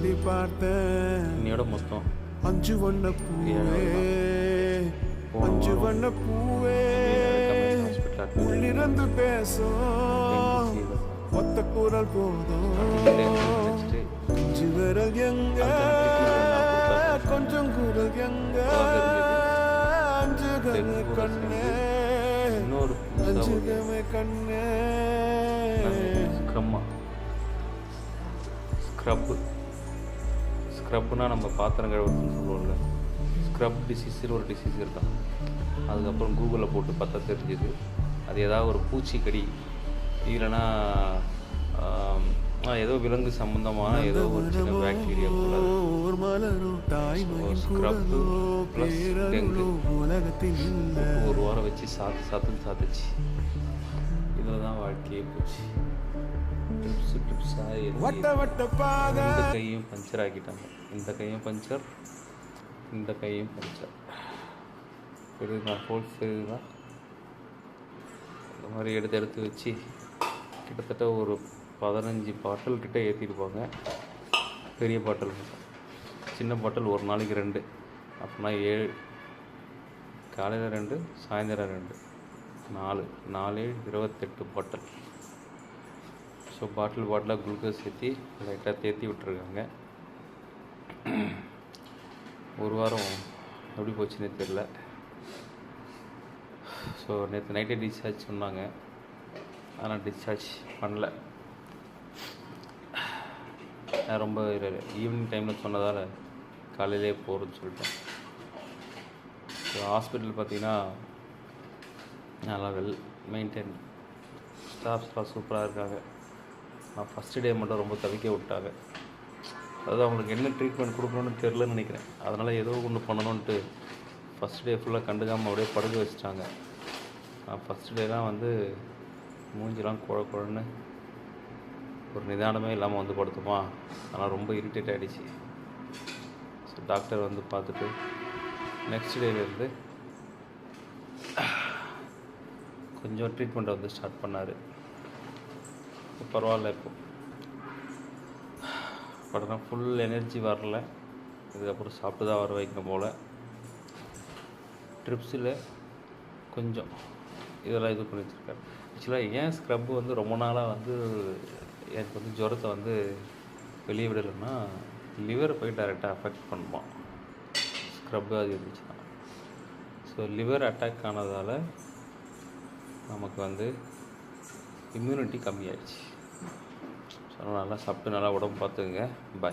தேடி பார்த்தேன். இன்னையோட மொத்தம் 5 வண்ண பூவே, 5 வண்ண பூவே, உள்ளிருந்து பேசும் ஒத்த குரல் போதும். விரல் எங்க, கொஞ்சம் குரல் எங்க, அஞ்சுகமே கண்ணே, அஞ்சுகமே கண்ணே. ஸ்க்ரப்னா நம்ம பாத்திரம் கழுவுறதுன்னு சொல்லுவோம்ல, ஸ்க்ரப் டிசீஸ்னு ஒரு டிசீஸ் இருக்கான். அதுக்கப்புறம் கூகுளில் போட்டு பார்த்தா தெரிஞ்சுது அது ஏதாவது ஒரு பூச்சிக்கடி இல்லைன்னா ஏதோ விலங்கு சம்மந்தமான ஏதோ ஒரு சின்ன பாக்டீரியா போல. ஸ்க்ரப்பு ப்ளஸ் டெங்கு ஒரு வாரம் வச்சு சாத்துச்சு. இதில் தான் வாழ்க்கையே போச்சு. டிப்ஸாக இந்த கையும் பஞ்சர் ஆக்கிட்டாங்க. இந்த கையும் பஞ்சர், இந்த கையும் பஞ்சர். பெருதுதான் ஹோல்ஸ் பெருதுதான். இந்த மாதிரி எடுத்து வச்சு கிட்டத்தட்ட ஒரு 15 பாட்டில் கிட்ட ஏற்றிருப்பாங்க. பெரிய பாட்டில், சின்ன பாட்டில் ஒரு நாளைக்கு 2, அப்படின்னா 7, காலையில் 2, சாயந்தரம் 2, 4, 28 பாட்டில். ஸோ பாட்டிலாக குளுக்கோஸ் ஏற்றி லைட்டாக தேற்றி விட்டுருக்காங்க. ஒரு வாரம் எப்படி போச்சுன்னே தெரில. ஸோ நேற்று நைட்டே டிஸ்சார்ஜ் சொன்னாங்க, ஆனால் டிஸ்சார்ஜ் பண்ணல. நான் ரொம்ப ஈவினிங் டைமில் சொன்னதால் காலையிலே போகிறேன்னு சொல்லிட்டேன். ஸோ ஹாஸ்பிட்டல் பார்த்திங்கன்னா நல்லா வெல் மெயின்டைன், ஸ்டாஃப்ஸ்லாம் சூப்பராக இருக்காங்க. நான் ஃபஸ்ட்டு டே மட்டும் ரொம்ப தவிக்க விட்டாங்க. அதாவது அவங்களுக்கு என்ன ட்ரீட்மெண்ட் கொடுக்கணுன்னு தெரிலன்னு நினைக்கிறேன். அதனால் ஏதோ ஒன்று பண்ணணுன்ட்டு ஃபஸ்ட் டே ஃபுல்லாக கண்டுக்காமல் அப்படியே படுக்க வச்சுட்டாங்க. நான் ஃபஸ்ட்டு டேலாம் வந்து மூஞ்சிலாம் குழன்னு ஒரு நிதானமே இல்லாமல் வந்து படுத்துமா. ஆனால் ரொம்ப இரிட்டேட் ஆகிடுச்சு. ஸோ டாக்டர் வந்து பார்த்துட்டு நெக்ஸ்ட் டேலேருந்து கொஞ்சம் ட்ரீட்மெண்ட்டை வந்து ஸ்டார்ட் பண்ணார். பரவாயில்ல. இப்போ படம்னா ஃபுல் எனர்ஜி வரல. இதுக்கப்புறம் சாப்பிட்டு தான் வர வைக்கணும் போல். ட்ரிப்ஸில் கொஞ்சம் இதெல்லாம் இது பண்ணி வச்சுருக்காரு. ஆக்சுவலாக ஏன் ஸ்க்ரப்பு வந்து ரொம்ப நாளாக வந்து எனக்கு வந்து ஜுரத்தை வந்து வெளியே விடலைன்னா, லிவரை போய் டைரெக்டாக அஃபெக்ட் பண்ணுவான் ஸ்க்ரப்பு அது இருந்துச்சுன்னா. ஸோ லிவர் அட்டாக் ஆனதால் நமக்கு வந்து இம்யூனிட்டி கம்மியாயிடுச்சு. ஸோ நல்லா சாப்பிட்டு நல்லா உடம்பு பார்த்துக்குங்க. பாய்.